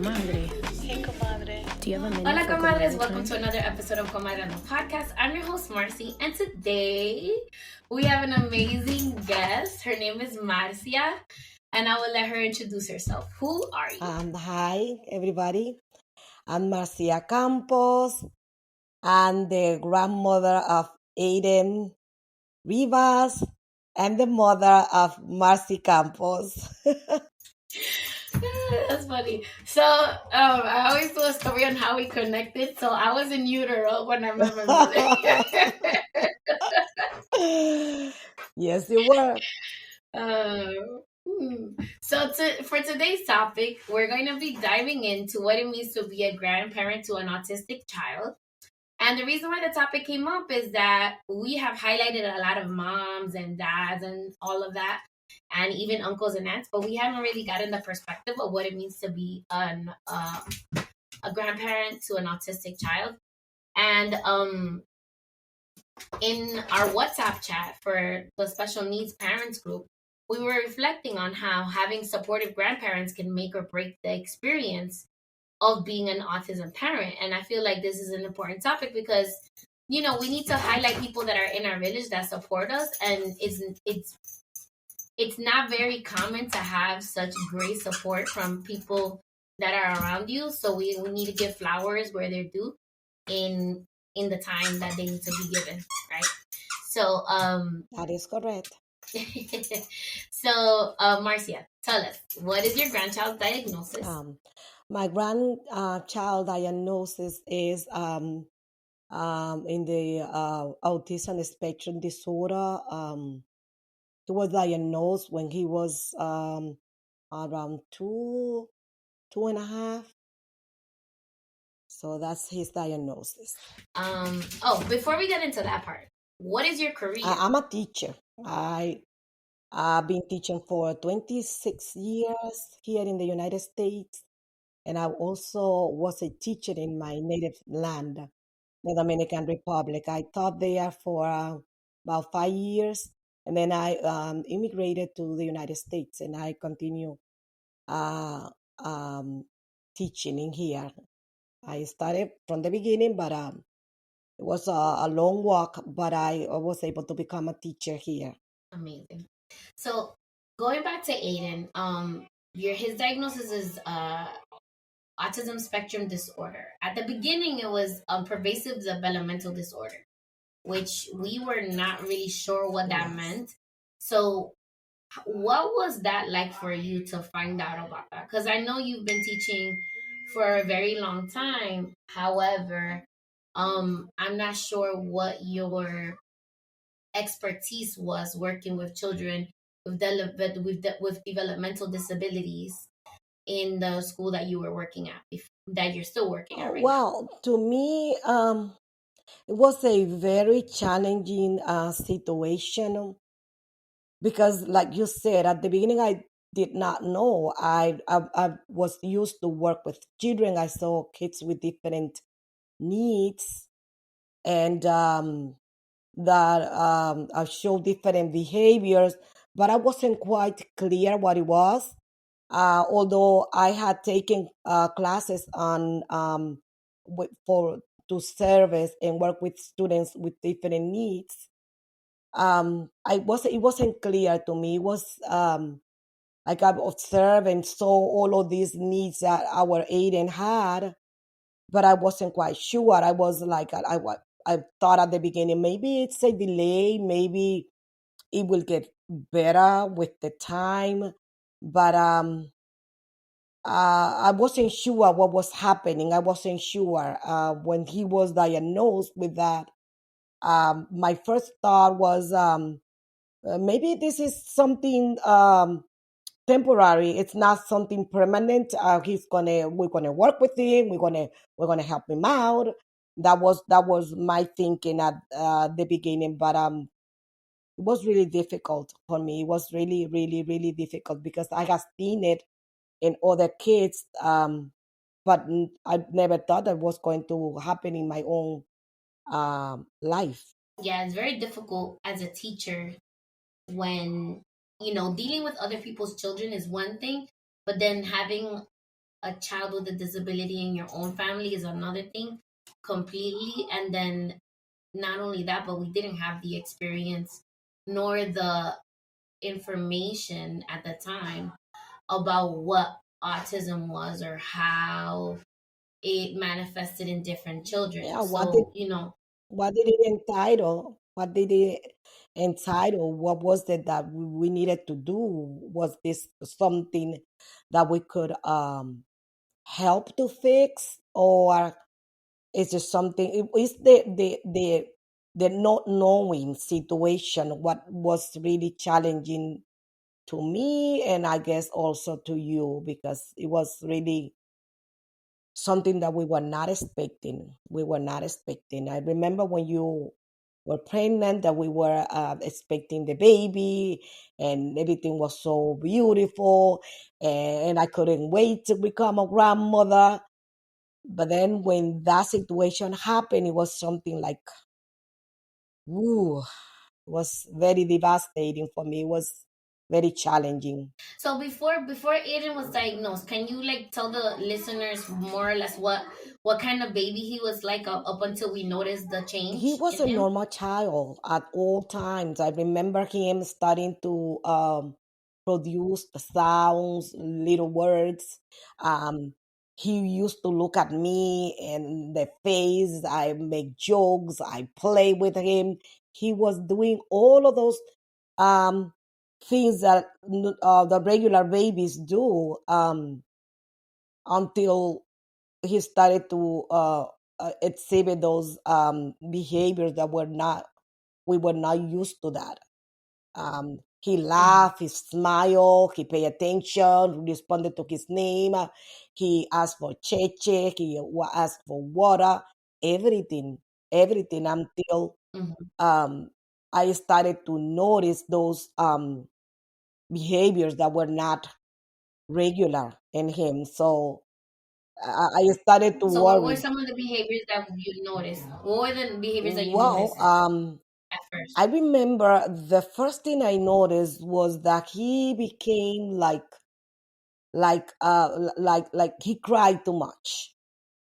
Comadre. Hey, Comadre. Do you have a minute Hola for Comadres, Comadre welcome time? to another episode of Comadreando podcast. I'm your host Marcy, and today we have an amazing guest. Her name is Marcia, and I will let her introduce herself. Who are you? Hi, everybody. I'm Marcia Campos. I'm the grandmother of Aiden Rivas and the mother of Marcy Campos. That's funny. So I always do a story on how we connected. So I was in utero when I met my mother. Yes, you were. For today's topic, we're going to be diving into what it means to be a grandparent to an autistic child. And the reason why the topic came up is that we have highlighted a lot of moms and dads and all of that, and even uncles and aunts, but we haven't really gotten the perspective of what it means to be a grandparent to an autistic child. And in our WhatsApp chat for the special needs parents group, we were reflecting on how having supportive grandparents can make or break the experience of being an autism parent. And I feel like this is an important topic because, we need to highlight people that are in our village that support us. And it's not very common to have such great support from people that are around you. So we need to give flowers where they're due in the time that they need to be given, right? So That is correct. So Marcia, tell us, what is your grandchild's diagnosis? My grandchild diagnosis is in the autism spectrum disorder. He was diagnosed when he was around two and a half. So that's his diagnosis. Before we get into that part, what is your career? I'm a teacher. I've been teaching for 26 years here in the United States. And I also was a teacher in my native land, the Dominican Republic. I taught there for about 5 years. And then I immigrated to the United States, and I continue teaching in here. I started from the beginning, but it was a long walk, but I was able to become a teacher here. Amazing. So going back to Aiden, his diagnosis is autism spectrum disorder. At the beginning, it was a pervasive developmental disorder, which we were not really sure what that meant. So what was that like for you to find out about that? Because I know you've been teaching for a very long time. However, I'm not sure what your expertise was working with children with developmental disabilities in the school that you were working at, that you're still working at right now. Well, to me, it was a very challenging situation because, like you said, at the beginning, I did not know. I was used to work with children. I saw kids with different needs and that show different behaviors, but I wasn't quite clear what it was. Although I had taken classes on to service and work with students with different needs, it wasn't clear to me. It was like I observed and saw all of these needs that our Aiden had, but I wasn't quite sure. I was like, I thought at the beginning, maybe it's a delay, maybe it will get better with the time, but I wasn't sure what was happening. I wasn't sure when he was diagnosed with that. My first thought was maybe this is something temporary. It's not something permanent. We're gonna work with him. We're gonna help him out. That was my thinking at the beginning, but it was really difficult for me. It was really, really, really difficult because I have seen it in other kids, but I never thought that was going to happen in my own life. Yeah, it's very difficult as a teacher when, dealing with other people's children is one thing, but then having a child with a disability in your own family is another thing completely. And then not only that, but we didn't have the experience nor the information at the time about what autism was or how it manifested in different children. Yeah, So, what did it entitle? What did it entitle? What was it that we needed to do? Was this something that we could help to fix, or is it something? Is the not knowing situation what was really challenging to me, and I guess also to you, because it was really something that we were not expecting. We were not expecting. I remember when you were pregnant that we were expecting the baby, and everything was so beautiful, and I couldn't wait to become a grandmother. But then when that situation happened, it was something like, ooh, it was very devastating for me. It was very challenging. so before Aiden was diagnosed, can you like tell the listeners more or less what kind of baby he was like up until we noticed the He change was in a him? normal child at all times. I remember him starting to produce sounds, little words. Um, he used to look at me and the face. I make jokes. I play with him. He was doing all of those um, things that the regular babies do until he started to exhibit those behaviors that were not we were not used to that. He Mm-hmm. laughed, he smiled, he paid attention, responded to his name, he asked for cheche, he asked for water, everything, everything until Mm-hmm. um, I started to notice those behaviors that were not regular in him. So I started to So what were worry. some of the behaviors that you noticed? What were the behaviors that you Well, noticed at first? I remember the first thing I noticed was that he became like he cried too much.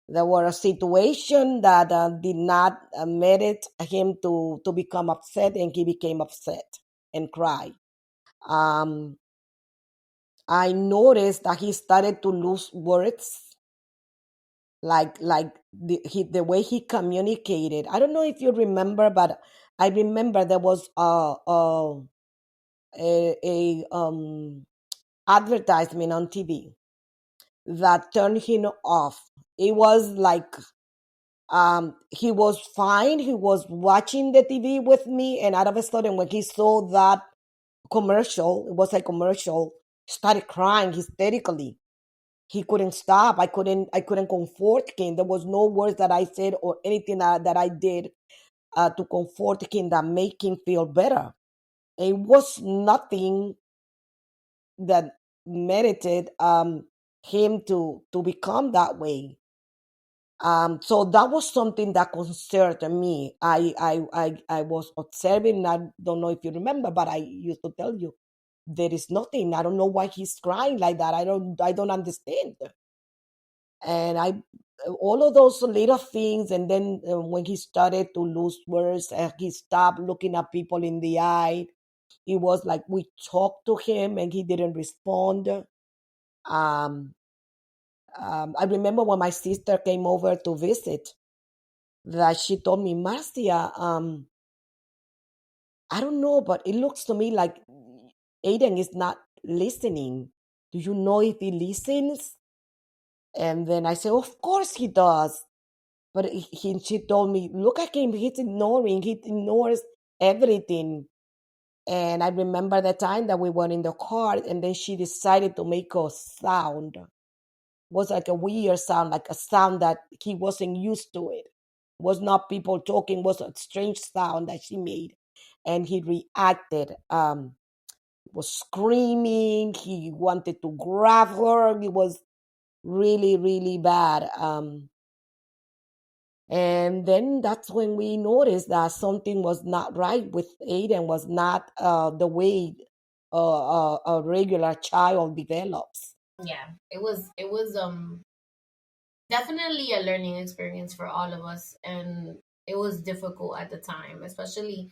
There were a situation that did not merit him to become upset, and he became upset and cried. Um, I noticed that he started to lose words, like the way he communicated. I don't know if you remember, but I remember there was a advertisement on TV that turned him off. It was like he was fine. He was watching the TV with me, and all of a sudden, when he saw that commercial, it was a commercial, he started crying hysterically. He couldn't stop. I couldn't comfort him. There was no words that I said or anything that I did to comfort him that make him feel better. It was nothing that merited him to become that way. So that was something that concerned me. I was observing. I don't know if you remember, but I used to tell you there is nothing. I don't know why he's crying like that. I don't understand. And I all of those little things. And then when he started to lose words, he stopped looking at people in the eye. It was like we talked to him and he didn't respond. Um, I remember when my sister came over to visit, that she told me, Marcia, I don't know, but it looks to me like Aiden is not listening. Do you know if he listens? And then I said, of course he does. But she told me, look at him, he's ignoring, he ignores everything. And I remember the time that we were in the car, and then she decided to make a sound. It was like a weird sound, like a sound that he wasn't used to it. It was not people talking, it was a strange sound that she made. And he reacted, was screaming, he wanted to grab her. It was really, really bad. And then that's when we noticed that something was not right with Aiden, was not the way a regular child develops. Yeah, it was definitely a learning experience for all of us, and it was difficult at the time, especially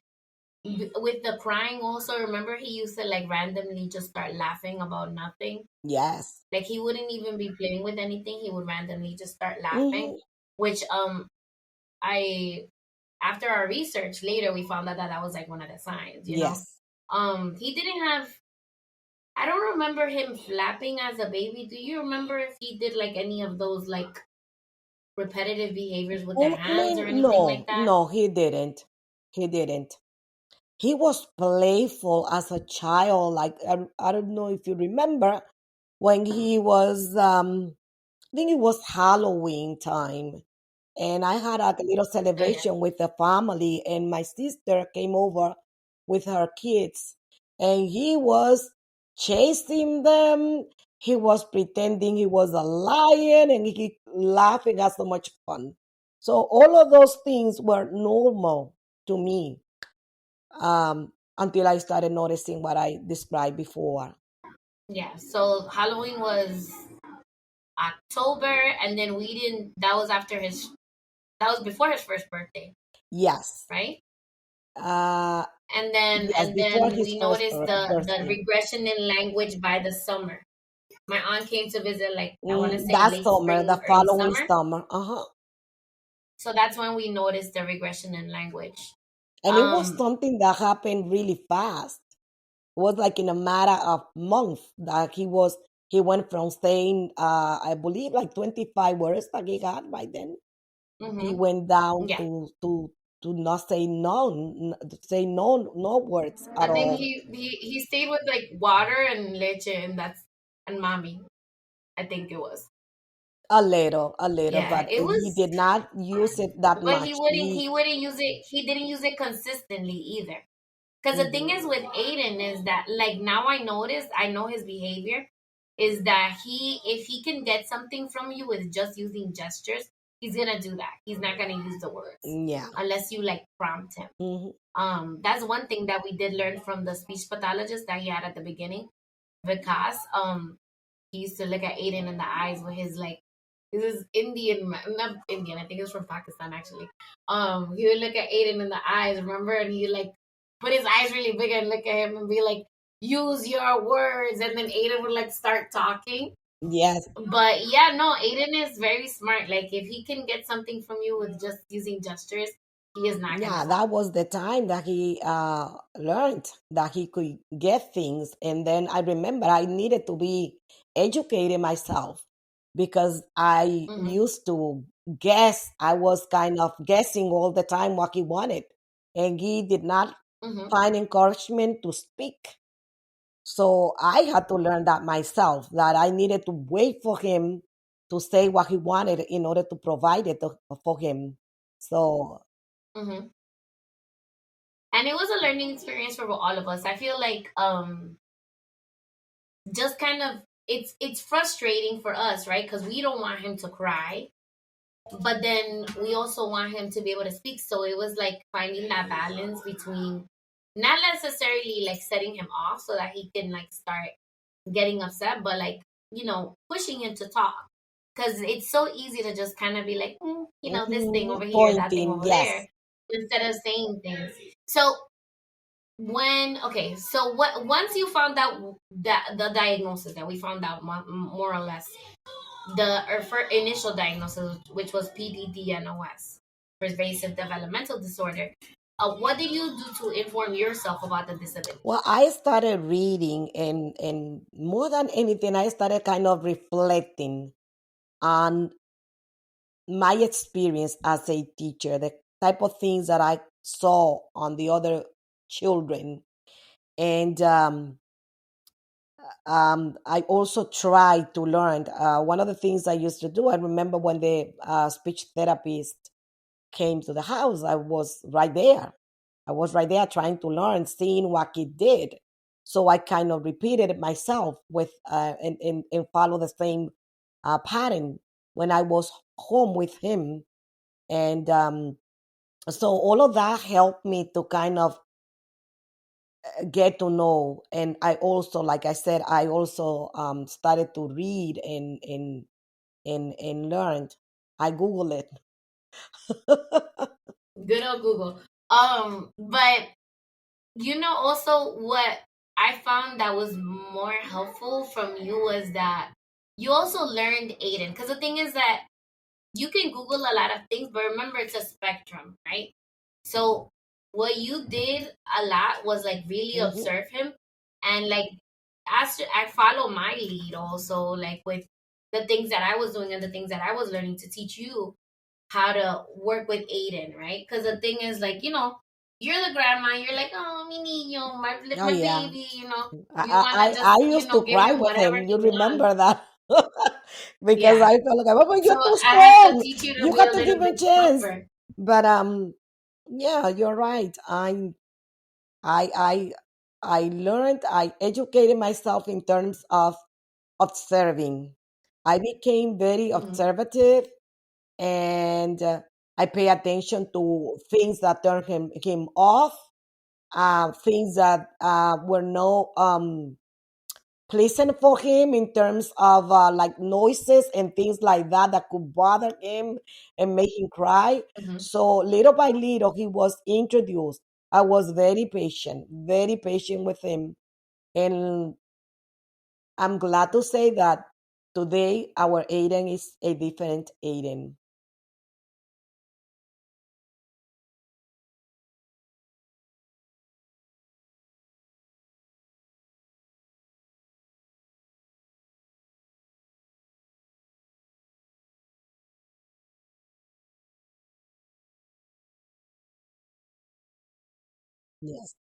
with the crying. Also, remember he used to like randomly just start laughing about nothing. Yes. Like he wouldn't even be playing with anything. He would randomly just start laughing, Hmm. which I after our research later we found out that that was like one of the signs, you know. Yes. He didn't have, I don't remember him flapping as a baby. Do you remember if he did like any of those like repetitive behaviors with their I hands or mean, anything like no, that? no, he didn't. He didn't. He was playful as a child. Like I don't know if you remember when he was. I think it was Halloween time, and I had a little Oh yeah. celebration with the family, and my sister came over with her kids, and he was chasing them. He was pretending he was a lion, and he laughing at so much fun. So all of those things were normal to me, until I started noticing what I described before. Yeah. So Halloween was October, and then we didn't. That was after his. That was before his first birthday, Yes. right? Uh, yes, And before then his we first noticed the birthday. regression in language by the summer. My aunt came to visit, like I want to say That late summer, spring, the early following summer. summer, uh-huh. So that's when we noticed the regression in language. And it was Um, something that happened really fast. It was like in a matter of months that he went from saying I believe like 25 words that he had by then. He mhm. went down Yeah, to not say none, say no words at I think all. he stayed with like water and leche, and that's and mommy. I think it was. A little, Yeah, but it he was. did not use it that But much. he wouldn't use it. He didn't use it consistently either. Because the thing Mhm. is with Aiden is that like now I know his behavior is that if he can get something from you with just using gestures, he's gonna do that. He's not gonna use the words Yeah. unless you like prompt him. Hmm. That's one thing that we did learn from the speech pathologist that he had at the beginning, because he used to look at Aiden in the eyes with his like, this is Indian, not Indian, I think it's from Pakistan actually. He would look at Aiden in the eyes, remember, and he like put his eyes really big and look at him and be like, use your words, and then Aiden would like start talking. Yes. But yeah, no, Aiden is very smart. Like if he can get something from you with just using gestures, he is not gonna Yeah, stop. that was the time that he learned that he could get things. And then I remember I needed to be educated myself because I Mm-hmm. used to guess. I was kind of guessing all the time what he wanted. And he did not Mm-hmm. find encouragement to speak. So I had to learn that myself, that I needed to wait for him to say what he wanted in order to provide it for him. So, Mm-hmm. And it was a learning experience for all of us. I feel like just kind of it's frustrating for us, right? Because we don't want him to cry, but then we also want him to be able to speak. So it was like finding that balance between not necessarily like setting him off so that he can like start getting upset, but like, pushing him to talk. Because it's so easy to just kind of be like, this thing over here, that thing pointing, over there, yes. instead of saying things. So when okay, so what once you found out that the diagnosis that we found out more or less the initial diagnosis, which was PDD-NOS, pervasive developmental disorder, what did you do to inform yourself about the disability? Well, I started reading, and more than anything, I started kind of reflecting on my experience as a teacher, the type of things that I saw on the other children. And I also tried to learn. One of the things I used to do, I remember when the speech therapist came to the house, I was right there. I was right there trying to learn, seeing what he did. So I kind of repeated it myself with and follow the same pattern when I was home with him. And so all of that helped me to kind of get to know. And I also, like I said, I also started to read and learned. I Google it. Good old Google. But also what I found that was more helpful from you was that you also learned Aiden. Because the thing is that you can Google a lot of things, but remember it's a spectrum, right? So what you did a lot was like really Mhm. observe him and like as I follow my lead also, like with the things that I was doing and the things that I was learning to teach you how to work with Aiden, right? Because the thing is, like, you're the grandma. You're like, oh, mi niño, Oh my yeah, baby. You want to I just, used to give cry him with whatever him. he You wants. remember that? Because Yeah. I felt like, Mama, So you're too I had to strong. teach you to You be a got to little give him a bit chance. tougher. But yeah, you're right. I I I learned. I educated myself in terms of observing. I became very Hmm. observative, and I pay attention to things that turn him off, things that were no pleasant for him in terms of like noises and things like that that could bother him and make him cry. Hmm. So little by little, he was introduced. I was very patient with him, and I'm glad to say that today our Aiden is a different Aiden. Yes.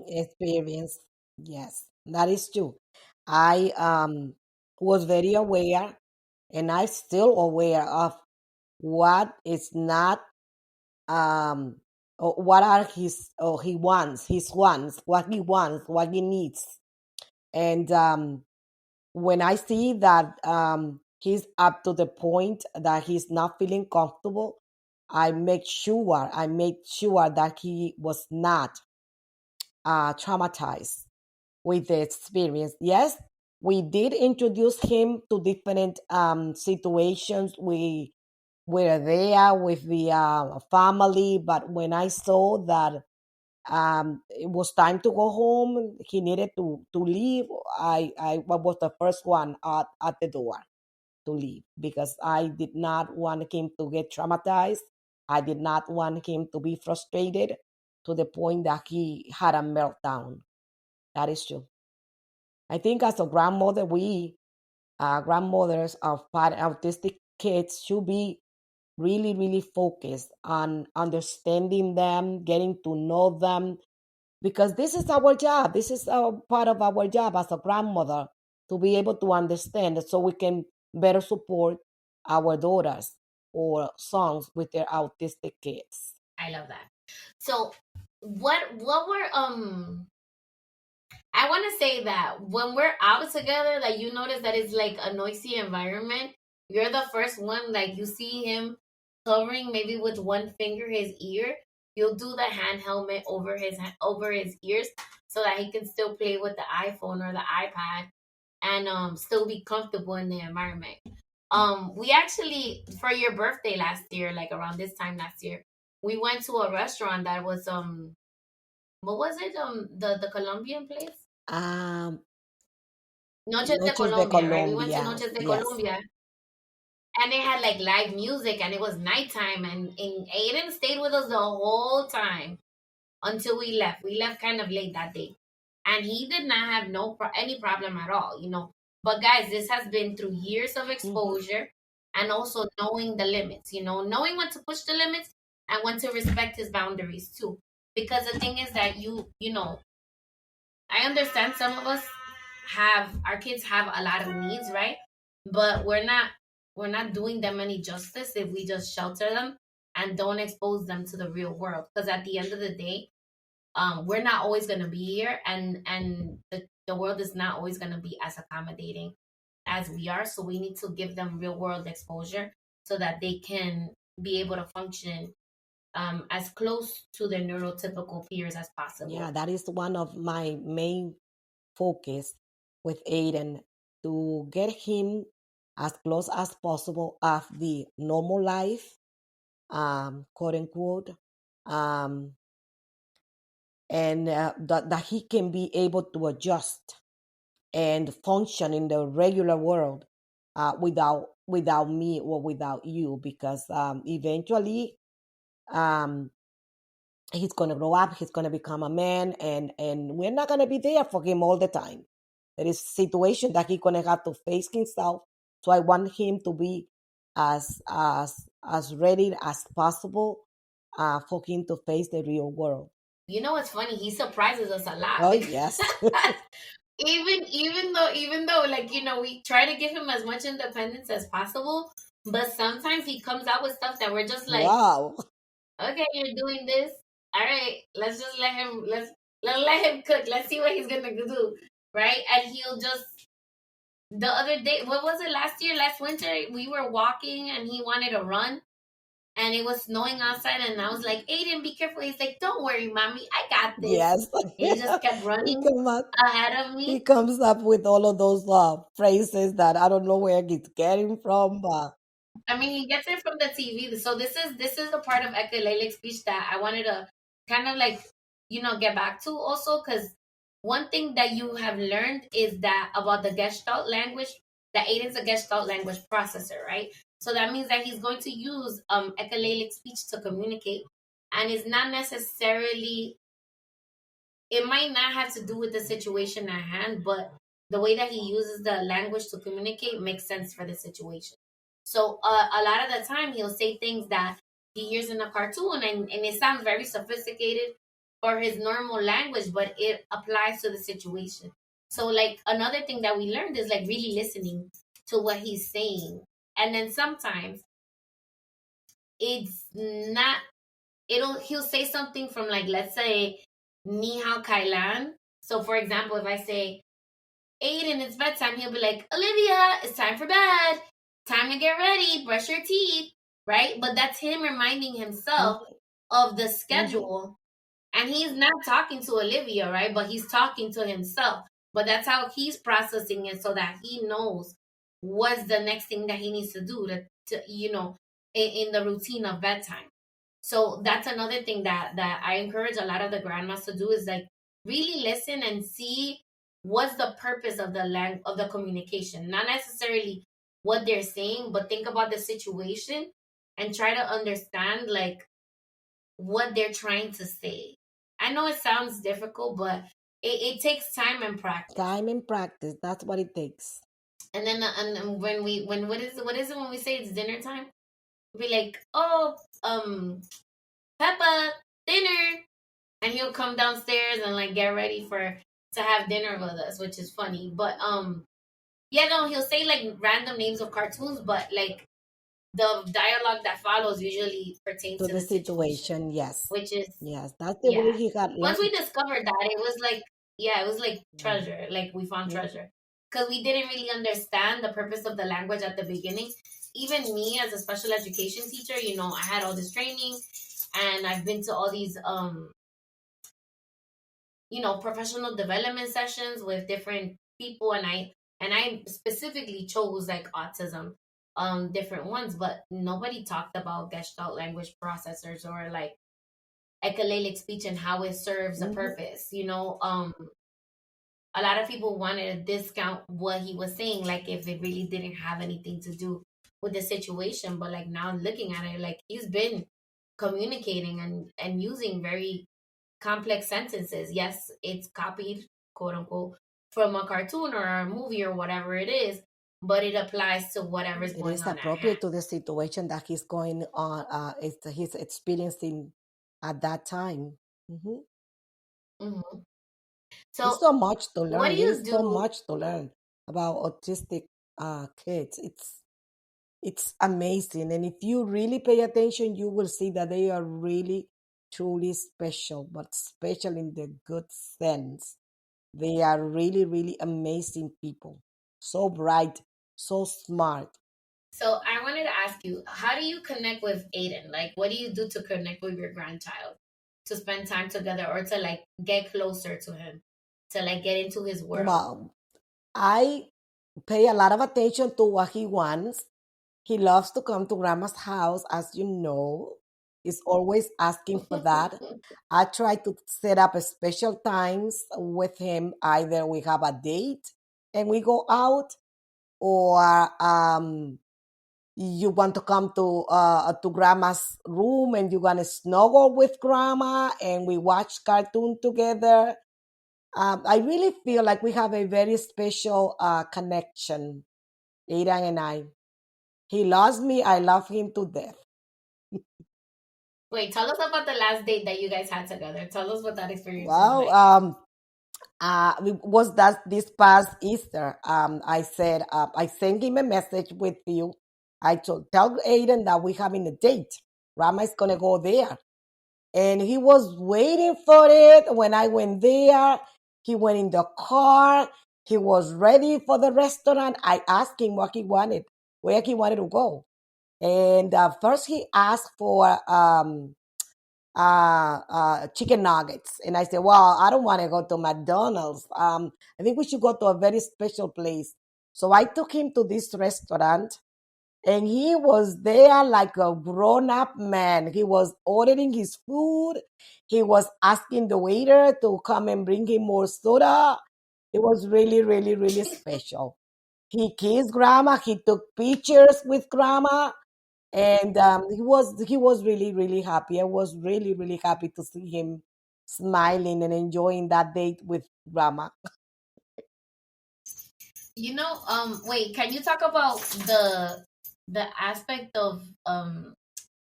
Experience. Yes, that is true. I was very aware, and I still aware of what is not or what are his or he wants, his wants, what he needs. And when I see that he's up to the point that he's not feeling comfortable, I made sure that he was not traumatized with the experience. Yes, we did introduce him to different situations. We were there with the family, but when I saw that it was time to go home, he needed to leave. I was the first one at the door to leave because I did not want him to get traumatized. I did not want him to be frustrated to the point that he had a meltdown. That is true. I think as a grandmother, we grandmothers of autistic kids should be really focused on understanding them, getting to know them, because this is our job. This is our part of our job as a grandmother to be able to understand so we can better support our daughters or sons with their autistic kids. I love that. So what were I want to say that when we're out together, like you notice that it's like a noisy environment. You're the first one, like you see him covering maybe with one finger his ear. You'll do the hand helmet over his ears so that he can still play with the iPhone or the iPad and still be comfortable in the environment. We actually for your birthday last year, like around this time last year, we went to a restaurant that was what was it? The Colombian place? Um, Noches de Noches de Colombia, right? We went to Colombia. Noches de Yes. Colombia and they had like live music and it was nighttime and Aiden stayed with us the whole time until we left. We left kind of late that day. And he did not have any problem at all, you know. But guys, this has been through years of Mm-hmm. exposure and also knowing the limits, you know, knowing when to push the limits and when to respect his boundaries too. Because the thing is that you know, I understand some of us have our kids have a lot of needs, right? But we're not doing them any justice if we just shelter them and don't expose them to the real world. Because at the end of the day, we're not always going to be here, and the world is not always going to be as accommodating as we are. So we need to give them real world exposure so that they can be able to function as close to their neurotypical peers as Yeah, possible. that is one of my main focus with Aiden, to get him as close as possible of the normal life, quote unquote, um, and that he can be able to adjust and function in the regular world, without me or without you, because eventually, um, he's going to grow up, he's going to become a man, and we're not going to be there for him all the time. There is situation that he's going to have to face himself. So I want him to be as ready as possible, for him to face the real world. You know what's funny? He surprises us a lot Oh because yes. even though like you know we try to give him as much independence as possible, but sometimes he comes out with stuff that we're just like, Wow. okay, you're doing this. All right, let's just let him cook. Let's see what he's gonna do, right? And he'll just the other day, what was it last year, last winter? We were walking and he wanted to run, and it was snowing outside, and I was like, Aiden, be careful. He's like, don't worry, mommy, I got this. Yes. And he just kept he running come up ahead of he me. comes up with all of those phrases that I don't know where he's getting from, but I mean, he gets it from the TV. So this is a part of echolalic speech that I wanted to kind of like get back to also, because one thing that you have learned is that about the Gestalt language, that Aiden's a Gestalt language processor, right? So that means that he's going to use echolalic speech to communicate, and it's not necessarily, it might not have to do with the situation at hand, but the way that he uses the language to communicate makes sense for the situation. So a lot of the time, he'll say things that he hears in a cartoon, and it sounds very sophisticated for his normal language, but it applies to the situation. So, like, another thing that we learned is like really listening to what he's saying. And then sometimes it's not, he'll say something from, like, let's say, Ni hao Kailan. So for example, if I say, Aiden, it's bedtime, he'll be like, Olivia, it's time for bed. Time to get ready, brush your teeth, right? But that's him reminding himself mhm, of the mhm. schedule. And he's not talking to Olivia, right? But he's talking to himself. But that's how he's processing it so that he knows what's the next thing that he needs to do in the routine of bedtime. So that's another thing that I encourage a lot of the grandmas to do, is like really listen and see what's the purpose of the communication. Not necessarily what they're saying, but think about the situation and try to understand like what they're trying to say. I know it sounds difficult, but it takes time and practice. Time and practice, that's what it takes. And then when what is it when we say it's dinner time? We'll be like, oh, Peppa, dinner, and he'll come downstairs and like get ready to have dinner with us, which is funny. But yeah, no, he'll say like random names of cartoons, but like the dialogue that follows usually pertains To to the the situation, situation, yes. which is Yes, that's the way yeah. he got Once we learned. discovered that, it was like yeah, it was like treasure. Like we found treasure because we didn't really understand the purpose of the language at the beginning. Even me as a special education teacher, I had all this training, and I've been to all these professional development sessions with different people, and I specifically chose like autism, different ones, but nobody talked about Gestalt language processors or like echolalic speech and how it serves a purpose. A lot of people wanted to discount what he was saying, like if it really didn't have anything to do with the situation. But like now looking at it, like he's been communicating and using very complex sentences. Yes, it's copied, quote unquote, from a cartoon or a movie or whatever it is, but it applies to whatever's It going is on at hand. appropriate to the situation that he's going on, he's experiencing at that time. Hmm. Hmm. There's So, so much to what do learn. There you is so do? much to learn about autistic kids. It's amazing, and if you really pay attention, you will see that they are really truly special, but special in the good sense. They are really, really amazing people. So bright, so smart. So, I wanted to ask you, how do you connect with Aiden? Like, what do you do to connect with your grandchild, to spend time together, or to like get closer to him, to like get into his world? Well, I pay a lot of attention to what he wants. He loves to come to grandma's house, as you know. He's always asking for that. I try to set up a special times with him. Either we have a date and we go out, or you want to come to grandma's room and you're gonna snuggle with grandma and we watch cartoon together. I really feel like we have a very special connection, Aidan and I. He loves me. I love him to death. Wait, tell us about the last date that you guys had together. Tell us what that experience was Well, like. was that this past Easter? I said, I sent him a message with you. I told tell Aiden that we're having a date. Rama is gonna go there, and he was waiting for it. When I went there, he went in the car. He was ready for the restaurant. I asked him what he wanted, where he wanted to go, and first he asked for chicken nuggets. And I said, well, I don't want to go to McDonald's. I think we should go to a very special place. So I took him to this restaurant and he was there like a grown up man. He was ordering his food. He was asking the waiter to come and bring him more soda. It was really, really, really special. He kissed grandma. He took pictures with grandma, and he was really, really happy. I was really, really happy to see him smiling and enjoying that date with grandma. Wait, can you talk about the aspect of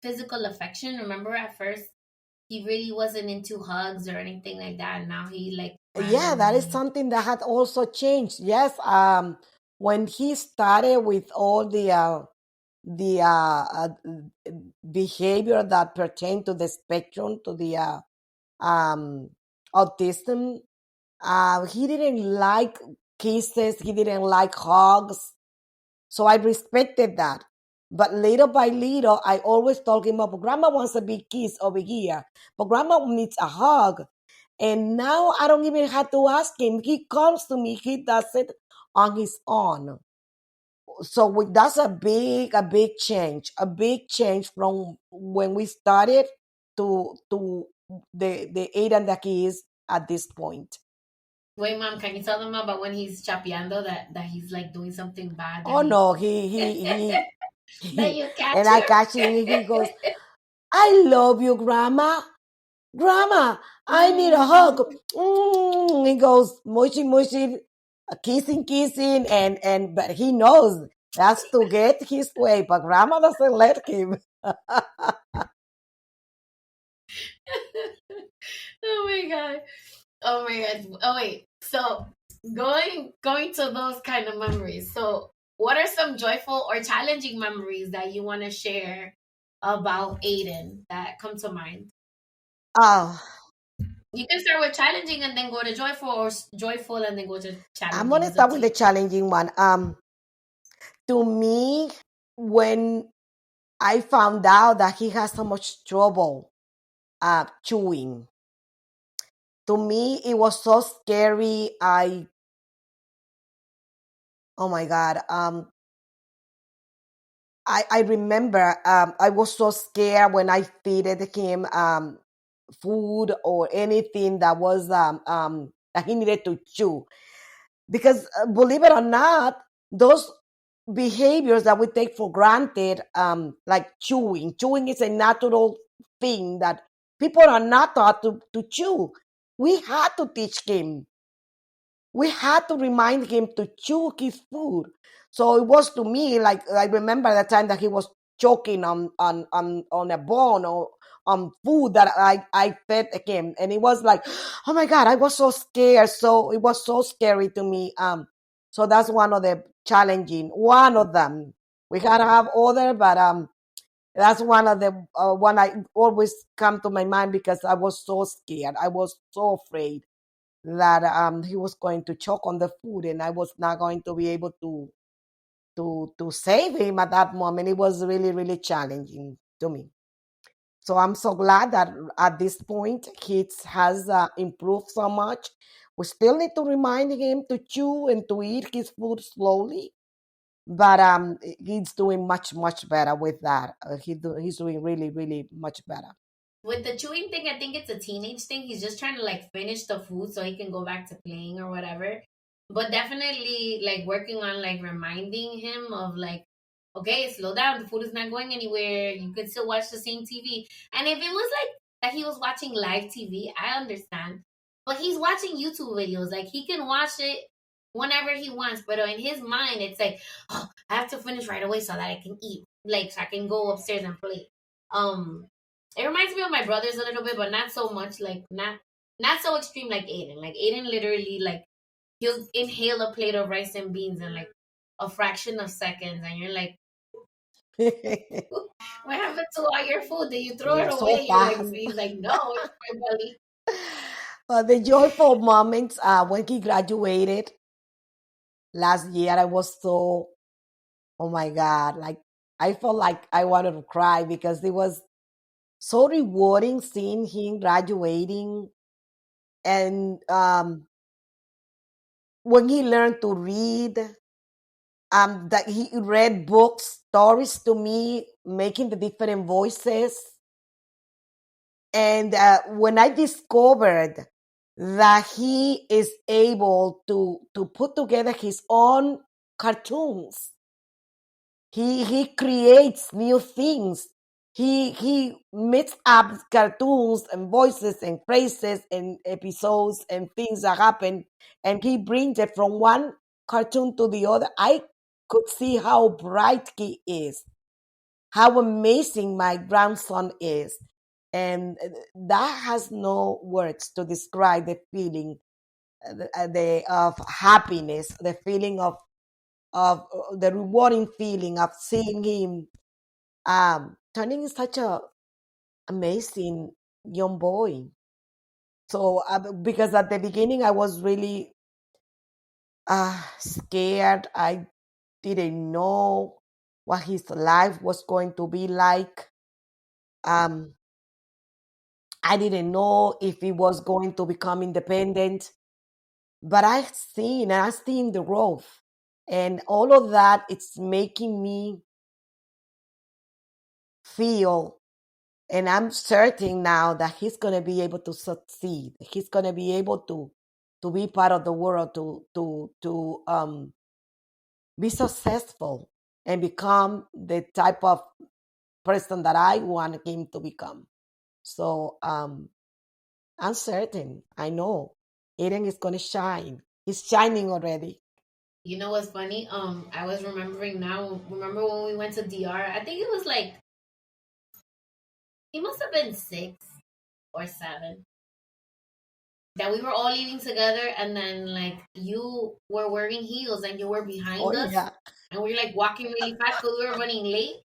physical affection? Remember at first he really wasn't into hugs or anything like that, and now he like Yeah, that is randomly. something that had also changed. Yes, when he started with all the behavior that pertain to the spectrum, to the um, autism, he didn't like kisses. He didn't like hugs. So I respected that. But little by little, I always told him, but grandma wants a big kiss over here. But grandma needs a hug. And now I don't even have to ask him. He comes to me. He does it on his own. So that's a big change from when we started to the Aidan that he is at this point. Wait, mom, can you tell them about when he's chapeando that he's like doing something bad that Oh he no, that you and catch I him? catch him. He goes, I love you, Grandma. Grandma, I need a hug. He goes mushy, mushy, kissing, and but he knows that's to get his way. But Grandma doesn't let him. Oh my god. Oh my god. Oh wait. So going to those kind of memories. So what are some joyful or challenging memories that you want to share about Aiden that come to mind? Oh. You can start with challenging and then go to joyful, or joyful and then go to I'm challenging. gonna It's up start to with the you. challenging one. To me, when I found out that he has so much trouble chewing, to me it was so scary. Oh my God. I remember I was so scared when I feed him food or anything that was that he needed to chew. Because believe it or not, those behaviors that we take for granted, like chewing is a natural thing that people are not taught to chew. We had to teach him, we had to remind him to chew his food. So it was to me like I remember the time that he was choking on a bone or on food that I fed him, and it was like, oh my God, I was so scared. So it was so scary to me. So that's one of the challenging one of them. We gotta have other, but that's one of the one I always come to my mind because I was so scared. I was so afraid that he was going to choke on the food and I was not going to be able to save him at that moment. It was really, really challenging to me. So I'm so glad that at this point he has improved so much. We still need to remind him to chew and to eat his food slowly, but he's doing much, much better with that. He's doing really, really much better. With the chewing thing, I think it's a teenage thing. He's just trying to like finish the food so he can go back to playing or whatever. But definitely like working on like reminding him of like, okay, slow down. The food is not going anywhere. You can still watch the same TV. And if it was like that he was watching live TV, I understand. But he's watching YouTube videos. Like he can watch it whenever he wants. But in his mind, it's like, oh, I have to finish right away so that I can eat. Like so I can go upstairs and play. Um it reminds me of my brothers a little bit, but not so much. Like not so extreme like Aiden. Like Aiden literally like he'll inhale a plate of rice and beans in like a fraction of seconds, and you're like, "What happened to all your food? Did you throw it Yeah, so away?" You're like, fast. he's like, "No, it's my belly." The joyful moments when he graduated last year, I was so, oh my God, like I felt like I wanted to cry because it was so rewarding seeing him graduating. And when he learned to read, that he read books, stories to me, making the different voices. And when I discovered that he is able to put together his own cartoons, he creates new things. He mixes up cartoons and voices and phrases and episodes and things that happen, and he brings it from one cartoon to the other. I could see how bright he is, how amazing my grandson is. And that has no words to describe the feeling of happiness, the feeling of the rewarding feeling of seeing him turning into such a amazing young boy. So because at the beginning I was really scared. I didn't know what his life was going to be like. um I didn't know if he was going to become independent, but I've seen the growth, and all of that. It's making me feel, and I'm certain now that he's going to be able to succeed. He's going to be able to be part of the world, to be successful and become the type of person that I want him to become. So I'm certain. I know Aiden is going to shine. He's shining already. You know what's funny? I was remembering now. Remember when we went to DR? I think it was like he must have been 6 or 7. That we were all eating together, and then like you were wearing heels and you were Oh behind us, yeah. and we were like walking really fast because we were running late.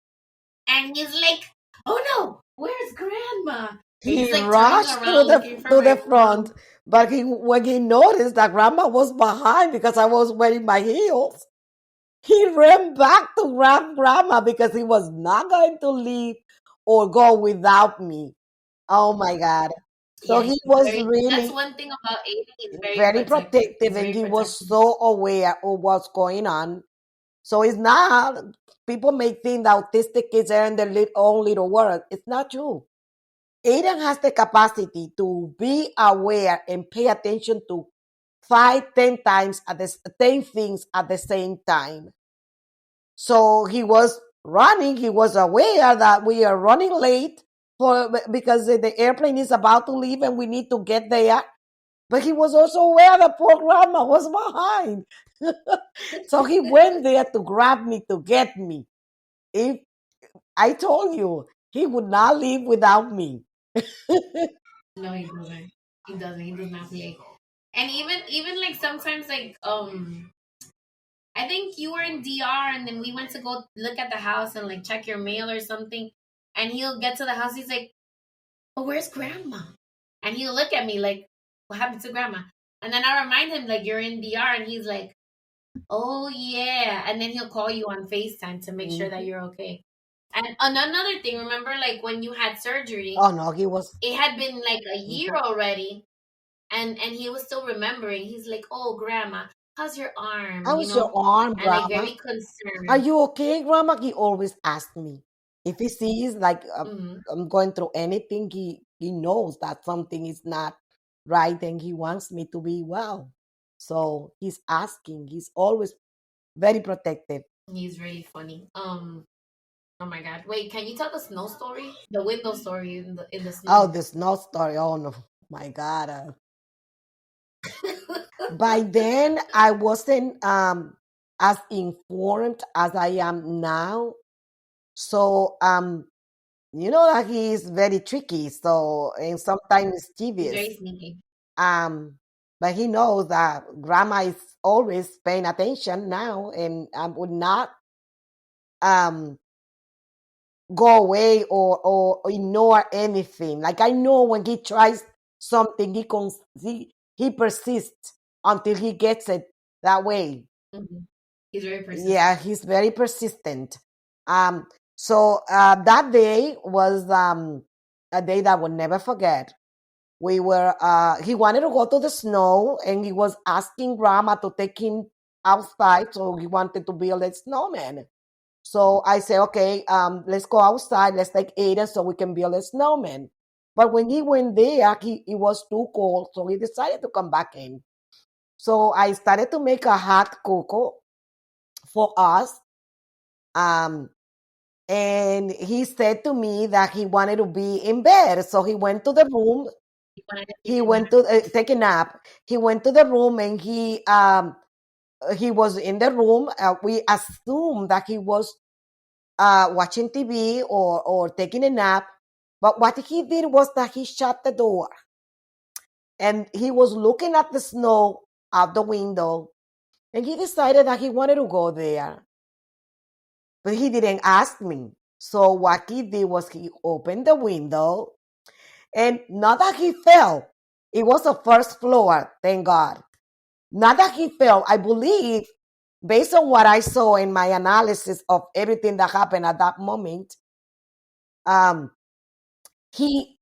And he's like, "Oh no, where's Grandma?" He's He like turning rushed around looking for to my the mom. front, but when he noticed that grandma was behind because I was wearing my heels, he ran back to grab grandma because he was not going to leave or go without me. Oh my God. So Yeah, he he's was very. That's really one thing about Aiden. He's very very protective. protective He's and very he was protective. so aware of what's going on. So it's not, people may think that autistic kids are in their own little world. It's not true. Aiden has the capacity to be aware and pay attention to 5, 10 times at the 10 things at the same time. So he was running. He was aware that we are running late because the airplane is about to leave and we need to get there. But he was also aware that poor grandma was behind. So he went there to grab me, to get me. If I told you, he would not leave without me. No, he doesn't. He doesn't. He does not play. And even like sometimes like I think you were in DR and then we went to go look at the house and like check your mail or something. And he'll get to the house. He's like, "Oh, where's grandma?" And he'll look at me like, "What happened to grandma?" And then I remind him like you're in DR, and he's like, "Oh yeah." And then he'll call you on FaceTime to make sure that Mhm. you're okay. And another thing, remember like when you had surgery, Oh no, he was. it had been like a year Mhm. already, and he was still remembering. He's like, "Oh, grandma, how's your arm?" How was your arm, And like grandma? very Are concerned. you okay, grandma? He always asks me. If he sees like Hmm. I'm going through anything, he knows that something is not right and he wants me to be well. So he's asking. He's always very protective. He's really funny. Oh my god. Wait, can you tell the snow story? The window story in the Oh, snow. the snow story. Oh no, my God. By then, I wasn't as informed as I am now. So you know that he is very tricky. So and sometimes He's mischievous. very sneaky. Um, but he knows that grandma is always paying attention now, and I would not um go away or ignore anything. Like I know when he tries something, he persists until he gets it that way. Hmm. He's very Yeah, persistent. he's very persistent. Um, so that day was a day that I will never forget. We were he wanted to go to the snow and he was asking grandma to take him outside, so he wanted to build a snowman. So I said, okay, let's go outside, let's take Aiden so we can build a snowman. But when he went there, it was too cold, so he decided to come back in. So I started to make a hot cocoa for us. Um, and he said to me that he wanted to be in bed. So he went to the room. He wanted to take He a nap. went to take a nap. He went to the room and he was in the room. We assumed that he was watching TV or taking a nap. But what he did was that he shut the door and he was looking at the snow out the window and he decided that he wanted to go there. But he didn't ask me. So what he did was he opened the window and not that he fell. It was the first floor, thank God. Not that he fell. I believe, based on what I saw in my analysis of everything that happened at that moment, um, he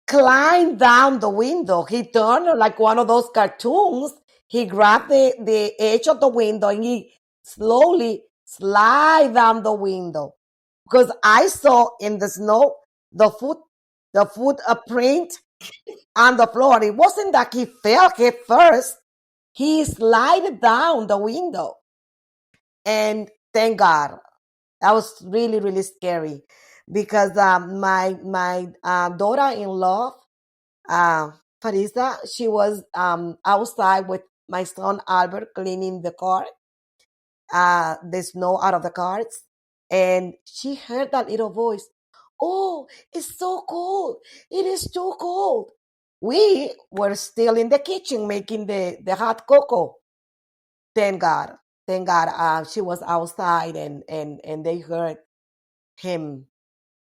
climbed down the window. He turned like one of those cartoons. He grabbed the edge of the window and he slowly slide down the window. Because I saw in the snow the foot print on the floor. It wasn't that he fell head first. He slid down the window. And thank God. That was really, really scary because my daughter-in-law, uh, Farisa, she was outside with my son Albert cleaning the car, the snow out of the cars, and she heard that little voice. Oh, it's so cold! It is too cold. We were still in the kitchen making the hot cocoa. Thank God, thank God. She was outside and they heard him.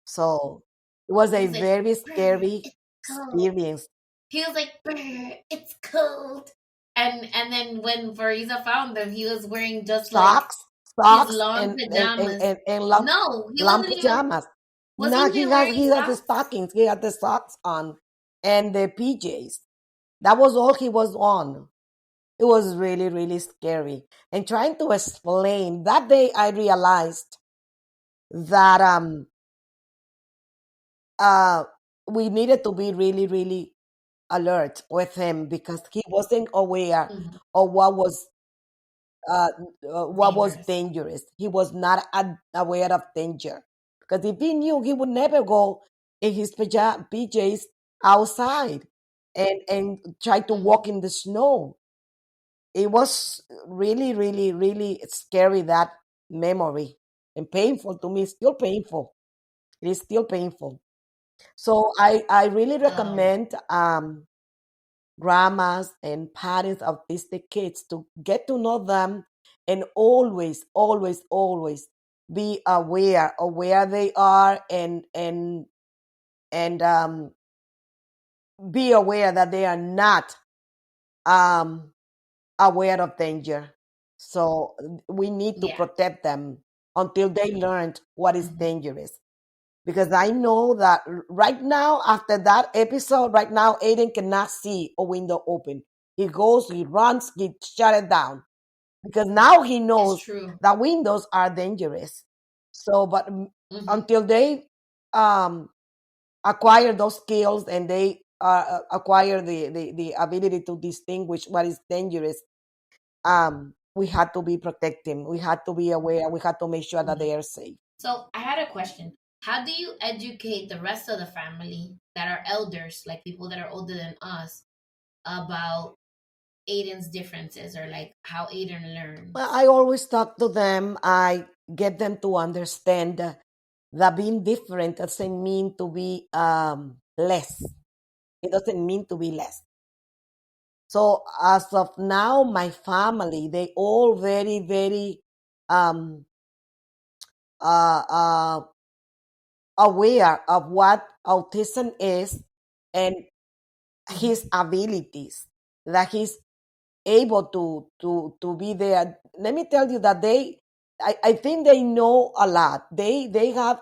So It was He a was like, very "Brr, scary it's cold." experience. He was like, "Brr, it's cold." And then when Fariza found him, he was wearing just like Socks, his socks, long pajamas. and No, he long wasn't even pajamas. No, wasn't he wearing he has the socks? stockings. He had the socks on and the PJs. That was all he was on. It was really, really scary. And trying to explain that day, I realized that uh we needed to be really, really alert with him because he wasn't aware Mhm. of uh, what was Dangerous. dangerous. He was not aware of danger because if he knew, he would never go in his PJs outside and try to walk Hmm. in the snow. It was really, really, really scary, that memory, and painful to me. Still painful. It is still painful. So I really Um, recommend grandmas and parents of autistic kids to get to know them, and always, always, always be aware of where they are, and be aware that they are not um, aware of danger. So we need to yeah. protect them until they learn what is Hmm. dangerous. Because I know that right now, after that episode, right now, Aiden cannot see a window open. He goes, he runs, he shut it down because now he It's knows true. that windows are dangerous. So, but Hmm. until they um, acquire those skills, and they acquire the ability to distinguish what is dangerous, we had to be protecting. We had to be aware. We had to make sure that Hmm. they are safe. So I had a question. How do you educate the rest of the family that are elders, like people that are older than us, about Aiden's differences or like how Aiden Well, learns? I always talk to them. I get them to understand that being different doesn't mean to be less. It doesn't mean to be less. So as of now, my family, they all very, very um, uh, uh, aware of what autism is and Hmm. his abilities. That he's able to be there. Let me tell you that I think they know a lot. They have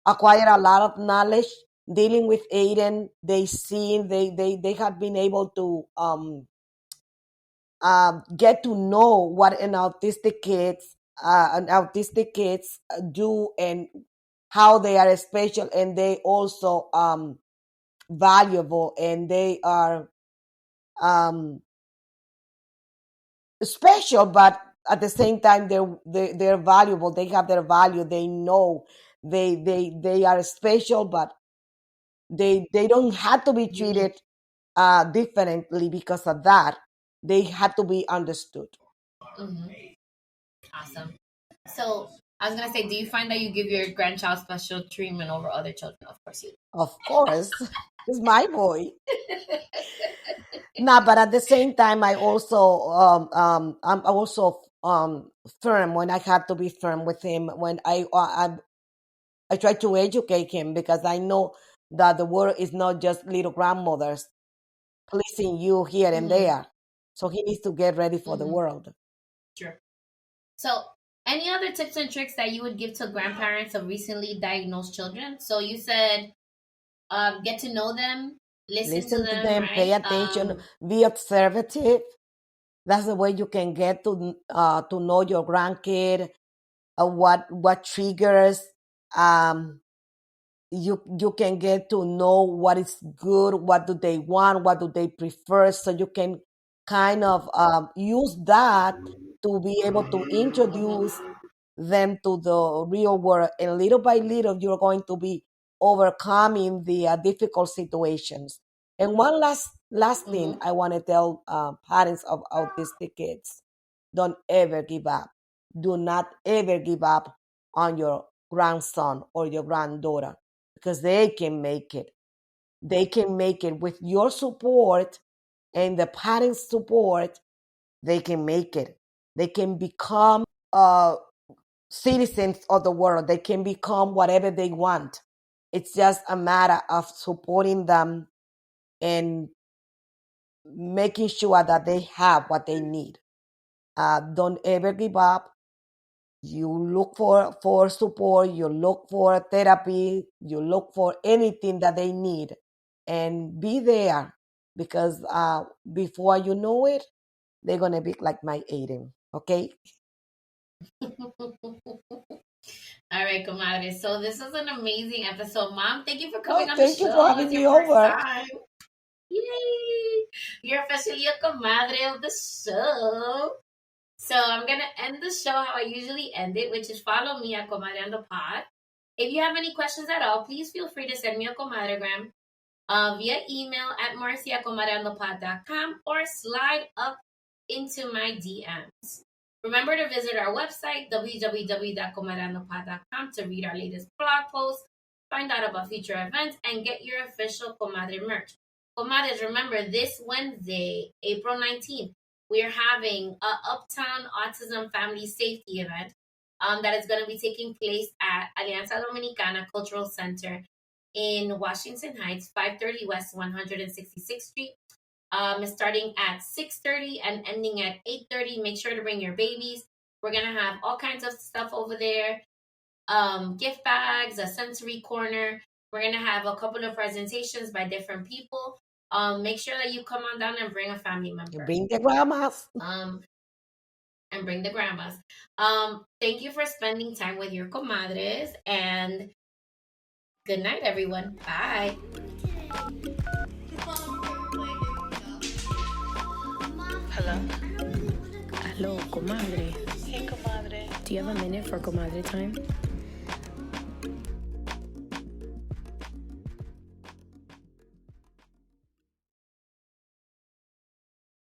acquired a lot of knowledge dealing with Aiden. They have been able to get to know what an autistic kids do, and how they are special, and they also valuable, and they are um special, but at the same time they're valuable. They have their value. They know they are special, but they don't have to be treated Unique. differently because of that. They have to be understood. Hmm. Awesome. So I was gonna say, do you find that you give your grandchild special treatment over other children? Of course you. Of course, it's my boy. Nah, but at the same time, I'm also firm when I have to be firm with him. When I try to educate him, because I know that the world is not just little grandmothers pleasing you here and Hmm. there. So he needs to get ready for the Hmm. world. Sure. So, any other tips and tricks that you would give to grandparents of recently diagnosed children? So you said, get to know them, listen to Listen to them, them, pay right? attention, be observative. That's the way you can get to know your grandkid, what triggers. Um, you can get to know what is good, what do they want, what do they prefer, so you can kind of use that to be able to introduce them to the real world, and little by little you're going to be overcoming the difficult situations. And one last thing Mm-hmm. I want to tell parents of autistic kids: don't ever give up. Do not ever give up on your grandson or your granddaughter, because they can make it. They can make it with your support and the parents' support. They can make it. They can become uh, citizens of the world. They can become whatever they want. It's just a matter of supporting them and making sure that they have what they need. Don't ever give up. You look for support, you look for therapy, you look for anything that they need, and be there, because before you know it, they're gonna be like my Aiden. Okay. All right, comadre. So this was an amazing episode, Mom. Thank you for coming Oh, on the thank you for show. having It's me your first over. time. Yay! You're officially a comadre of the show. So I'm gonna end the show how I usually end it, which is follow me at Comadreando Pod. If you have any questions at all, please feel free to send me a Comadre-Gram via email at marcy@comadreandopod.com or slide up into my DMs. Remember to visit our website, www.comadreandopod.com, to read our latest blog posts, find out about future events, and get your official Comadre merch. Comadres, remember this Wednesday, April 19th, we're having a Uptown Autism Family Safety event that is going to be taking place at Alianza Dominicana Cultural Center in Washington Heights, 530 West 166th Street. Starting at 6:30 and ending at 8:30. Make sure to bring your babies. We're gonna have all kinds of stuff over there. Gift bags, a sensory corner. We're gonna have a couple of presentations by different people. Make sure that you come on down and bring a family member. Bring the grandmas. And bring the grandmas. Thank you for spending time with your comadres, and good night, everyone. Bye. Hello? Hello, comadre. Hey, comadre. Do you have a minute for comadre time?